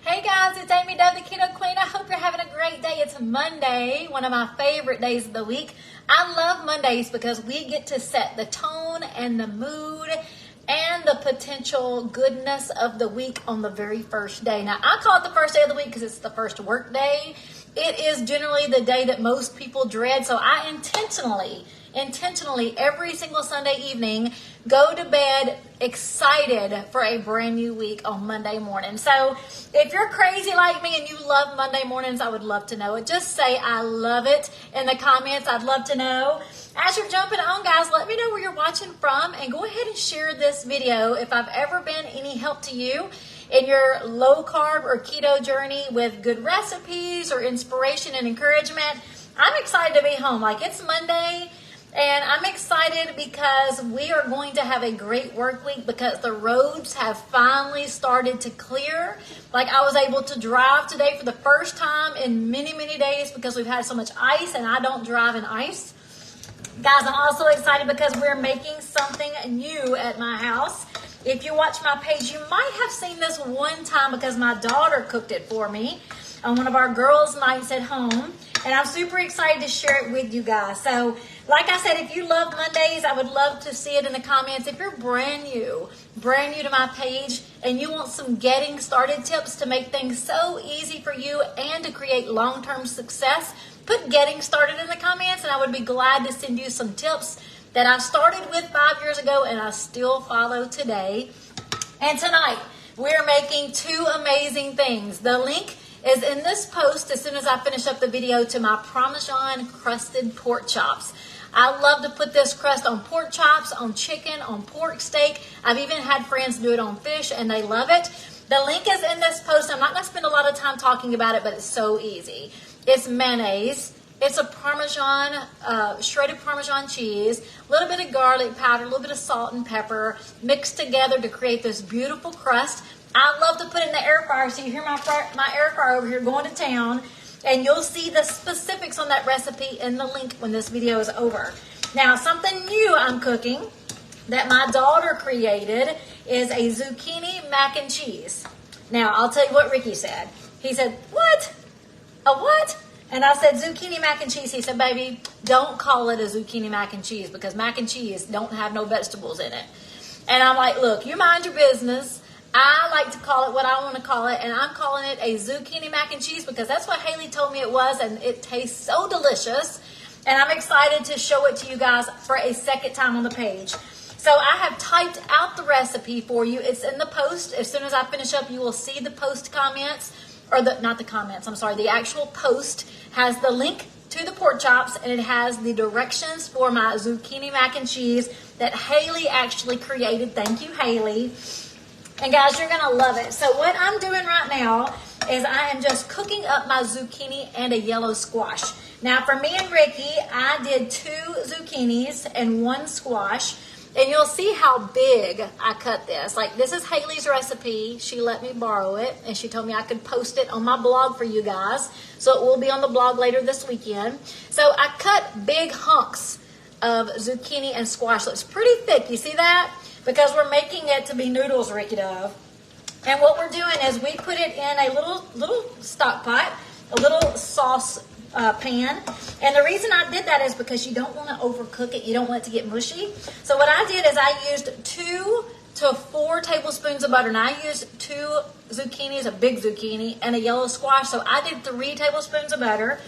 Hey guys, it's Amy Dove, the Keto Queen. I hope you're having a great day. It's Monday, one of my favorite days of the week. I love Mondays because we get to set the tone and the mood and the potential goodness of the week on the very first day. Now, I call it the first day of the week because it's the first work day. It is generally the day that most people dread, so I intentionally every single Sunday evening go to bed excited for a brand new week on Monday morning. So if you're crazy like me and you love Monday mornings, I would love to know it. Just say I love it in the comments. I'd love to know. As you're jumping on, guys, let me know where you're watching from and go ahead and share this video if I've ever been any help to you in your low carb or keto journey with good recipes or inspiration and encouragement. I'm excited to be home. Like, it's Monday. And I'm excited because we are going to have a great work week because the roads have finally started to clear. Like, I was able to drive today for the first time in many, many days because we've had so much ice and I don't drive in ice. Guys, I'm also excited because we're making something new at my house. If you watch my page, you might have seen this one time because my daughter cooked it for me on one of our girls' nights at home. And I'm super excited to share it with you guys. So, like I said, if you love Mondays, I would love to see it in the comments. If you're brand new to my page, and you want some getting started tips to make things so easy for you and to create long-term success, put getting started in the comments, and I would be glad to send you some tips that I started with 5 years ago and I still follow today. And tonight, we're making two amazing things. The link is in this post as soon as I finish up the video to my Parmesan crusted pork chops. I love to put this crust on pork chops, on chicken, on pork steak. I've even had friends do it on fish and they love it. The link is in this post. I'm not going to spend a lot of time talking about it, but it's so easy. It's mayonnaise. It's a Parmesan, shredded Parmesan cheese, a little bit of garlic powder, a little bit of salt and pepper mixed together to create this beautiful crust. I love to put it in the air fryer. So you hear my air fryer over here going to town. And you'll see the specifics on that recipe in the link when this video is over. Now, something new I'm cooking that my daughter created is a zucchini mac and cheese. Now, I'll tell you what Ricky said. He said, "What? A what?" And I said, "Zucchini mac and cheese." He said, "Baby, don't call it a zucchini mac and cheese because mac and cheese don't have no vegetables in it." And I'm like, "Look, you mind your business. I like to call it what I want to call it, and I'm calling it a zucchini mac and cheese because that's what Haley told me it was, and it tastes so delicious. And I'm excited to show it to you guys for a second time on the page. So I have typed out the recipe for you. It's in the post. As soon as I finish up, you will see the post comments, or not the comments, I'm sorry, the actual post has the link to the pork chops, and it has the directions for my zucchini mac and cheese that Haley actually created. Thank you, Haley. And guys, you're going to love it. So what I'm doing right now is I am just cooking up my zucchini and a yellow squash. Now, for me and Ricky, I did 2 zucchinis and 1 squash. And you'll see how big I cut this. Like, this is Haley's recipe. She let me borrow it, and she told me I could post it on my blog for you guys. So it will be on the blog later this weekend. So I cut big hunks of zucchini and squash. So it's pretty thick. You see that? Because we're making it to be noodles, Ricky Dove. And what we're doing is we put it in a little stock pot, a little sauce pan. And the reason I did that is because you don't want to overcook it. You don't want it to get mushy. So what I did is I used 2 to 4 tablespoons of butter. Now I used 2 zucchinis, a big zucchini, and a yellow squash. So I did 3 tablespoons of butter.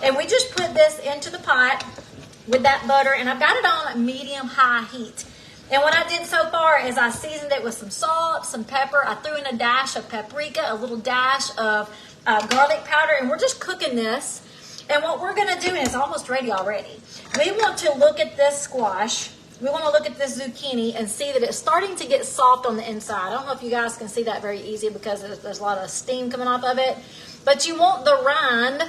And we just put this into the pot with that butter. And I've got it on medium-high heat. And what I did so far is I seasoned it with some salt, some pepper. I threw in a dash of paprika, a little dash of garlic powder, and we're just cooking this. And what we're going to do, and it's almost ready already, we want to look at this squash. We want to look at this zucchini and see that it's starting to get soft on the inside. I don't know if you guys can see that very easy because there's a lot of steam coming off of it. But you want the rind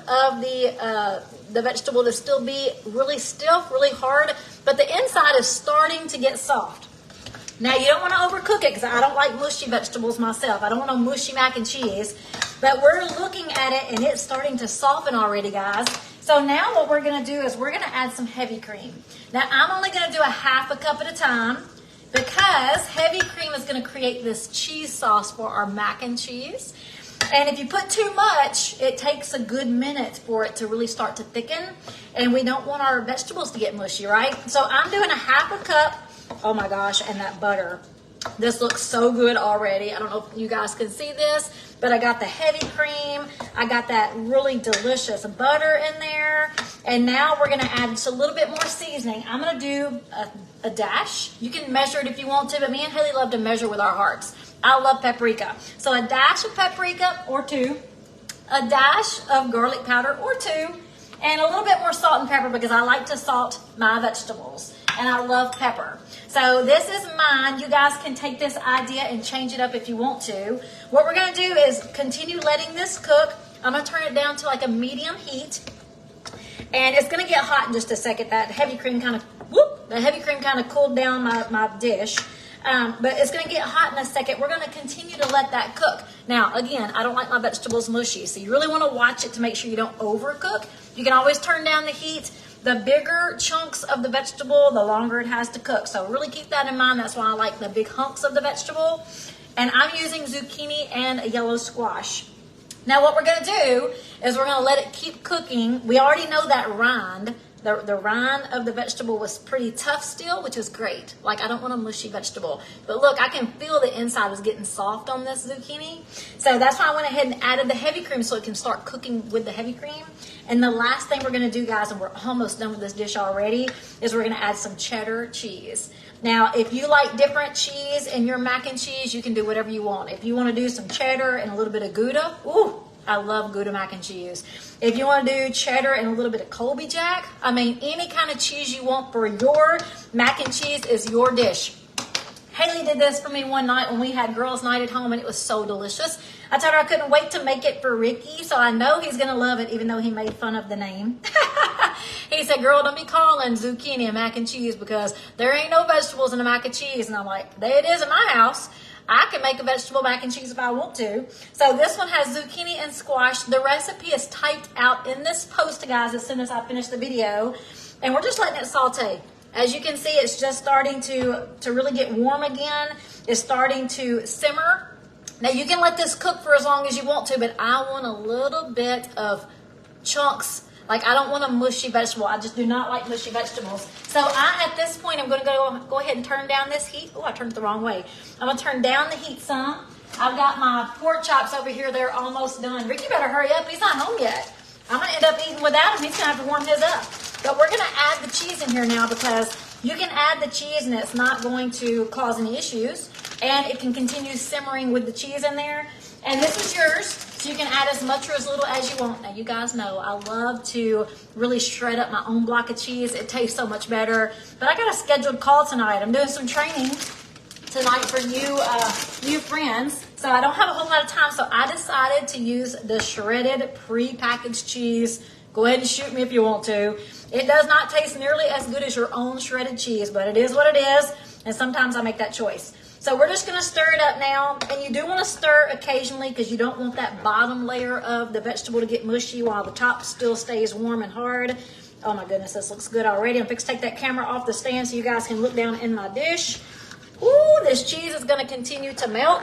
of the vegetable to still be really stiff, really hard, but the inside is starting to get soft. Now, you don't want to overcook it because I don't like mushy vegetables myself. I don't want no mushy mac and cheese, but we're looking at it and it's starting to soften already, guys. So now what we're going to do is we're going to add some heavy cream. Now, I'm only going to do a half a cup at a time because heavy cream is going to create this cheese sauce for our mac and cheese. And if you put too much, it takes a good minute for it to really start to thicken. And we don't want our vegetables to get mushy, right? So I'm doing a half a cup. Oh my gosh, and that butter. This looks so good already. I don't know if you guys can see this, but I got the heavy cream. I got that really delicious butter in there. And now we're gonna add just a little bit more seasoning. I'm gonna do a dash. You can measure it if you want to, but me and Haley love to measure with our hearts. I love paprika. So a dash of paprika or 2, a dash of garlic powder or 2, and a little bit more salt and pepper because I like to salt my vegetables. And I love pepper. So this is mine. You guys can take this idea and change it up if you want to. What we're gonna do is continue letting this cook. I'm gonna turn it down to like a medium heat. And it's gonna get hot in just a second. That heavy cream kind of cooled down my dish. But it's gonna get hot in a second. We're gonna continue to let that cook. Now, again, I don't like my vegetables mushy, so you really wanna watch it to make sure you don't overcook. You can always turn down the heat. The bigger chunks of the vegetable, the longer it has to cook. So really keep that in mind. That's why I like the big hunks of the vegetable. And I'm using zucchini and a yellow squash. Now what we're gonna do is we're gonna let it keep cooking. We already know that rind. The rind of the vegetable was pretty tough still, which is great. Like, I don't want a mushy vegetable. But look, I can feel the inside is getting soft on this zucchini. So that's why I went ahead and added the heavy cream so it can start cooking with the heavy cream. And the last thing we're gonna do, guys, and we're almost done with this dish already, is we're gonna add some cheddar cheese. Now, if you like different cheese in your mac and cheese, you can do whatever you want. If you wanna do some cheddar and a little bit of Gouda, ooh, I love Gouda mac and cheese. If you want to do cheddar and a little bit of Colby Jack, I mean, any kind of cheese you want for your mac and cheese is your dish. Haley did this for me one night when we had girls' night at home, and it was so delicious. I told her I couldn't wait to make it for Ricky, so I know he's going to love it, even though he made fun of the name. He said, girl, don't be calling zucchini a mac and cheese because there ain't no vegetables in a mac and cheese. And I'm like, there it is in my house. I can make a vegetable mac and cheese if I want to. So this one has zucchini and squash. The recipe is typed out in this post, guys, as soon as I finish the video. And we're just letting it saute. As you can see, it's just starting to really get warm again. It's starting to simmer. Now you can let this cook for as long as you want to, but I want a little bit of chunks. Like, I don't want a mushy vegetable. I just do not like mushy vegetables. So at this point, I'm going to go ahead and turn down this heat. Oh, I turned it the wrong way. I'm going to turn down the heat some. I've got my pork chops over here. They're almost done. Ricky better hurry up. He's not home yet. I'm going to end up eating without him. He's going to have to warm his up. But we're going to add the cheese in here now because you can add the cheese and it's not going to cause any issues. And it can continue simmering with the cheese in there. And this is yours, so you can add as much or as little as you want. Now, you guys know I love to really shred up my own block of cheese. It tastes so much better. But I got a scheduled call tonight. I'm doing some training tonight for new friends. So I don't have a whole lot of time, so I decided to use the shredded pre-packaged cheese. Go ahead and shoot me if you want to. It does not taste nearly as good as your own shredded cheese, but it is what it is, and sometimes I make that choice. So we're just going to stir it up now, and you do want to stir occasionally because you don't want that bottom layer of the vegetable to get mushy while the top still stays warm and hard. Oh my goodness, this looks good already. I'm fixing to take that camera off the stand so you guys can look down in my dish. Ooh, this cheese is going to continue to melt,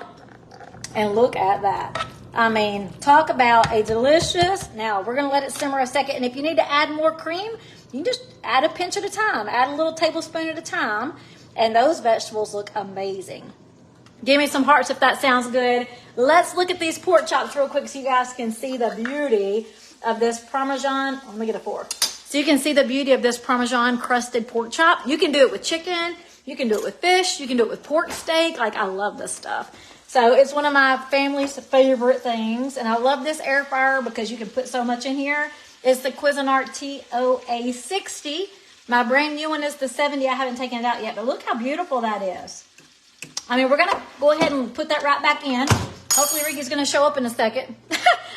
and look at that. I mean, talk about a delicious. Now, we're going to let it simmer a second, and if you need to add more cream, you can just add a pinch at a time. Add a little tablespoon at a time. And those vegetables look amazing. Give me some hearts if that sounds good. Let's look at these pork chops real quick so you guys can see the beauty of this Parmesan. Let me get a fork. So you can see the beauty of this Parmesan crusted pork chop. You can do it with chicken. You can do it with fish. You can do it with pork steak. Like, I love this stuff. So it's one of my family's favorite things. And I love this air fryer because you can put so much in here. It's the Cuisinart TOA 60. My brand new one is the 70. I haven't taken it out yet, but look how beautiful that is. I mean, we're going to go ahead and put that right back in. Hopefully Ricky's going to show up in a second.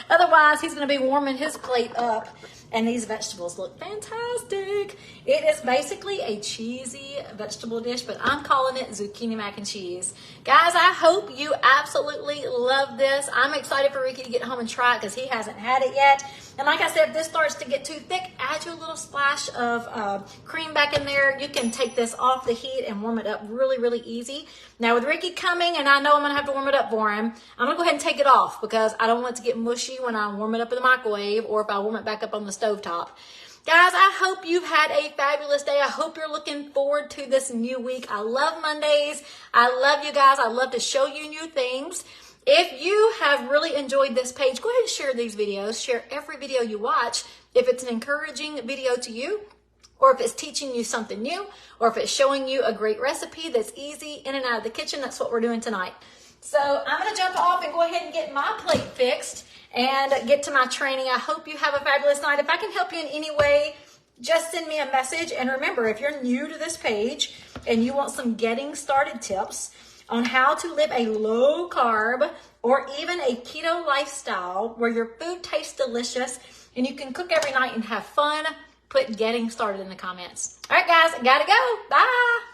Otherwise, he's going to be warming his plate up. And these vegetables look fantastic. It is basically a cheesy vegetable dish, but I'm calling it zucchini mac and cheese. Guys, I hope you absolutely love this. I'm excited for Ricky to get home and try it because he hasn't had it yet. And like I said, if this starts to get too thick, add your little splash of cream back in there. You can take this off the heat and warm it up really, really easy. Now with Ricky coming, and I know I'm gonna have to warm it up for him, I'm gonna go ahead and take it off because I don't want it to get mushy when I warm it up in the microwave or if I warm it back up on the stovetop. Guys, I hope you've had a fabulous day. I hope you're looking forward to this new week. I love Mondays. I love you guys. I love to show you new things. If you have really enjoyed this page, go ahead and share these videos. Share every video you watch. If it's an encouraging video to you, or if it's teaching you something new, or if it's showing you a great recipe that's easy in and out of the kitchen, that's what we're doing tonight. So I'm going to jump off and go ahead and get my plate fixed and get to my training. I hope you have a fabulous night. If I can help you in any way, just send me a message. And remember, if you're new to this page and you want some getting started tips on how to live a low carb or even a keto lifestyle where your food tastes delicious and you can cook every night and have fun, put getting started in the comments. All right, guys, gotta go. Bye.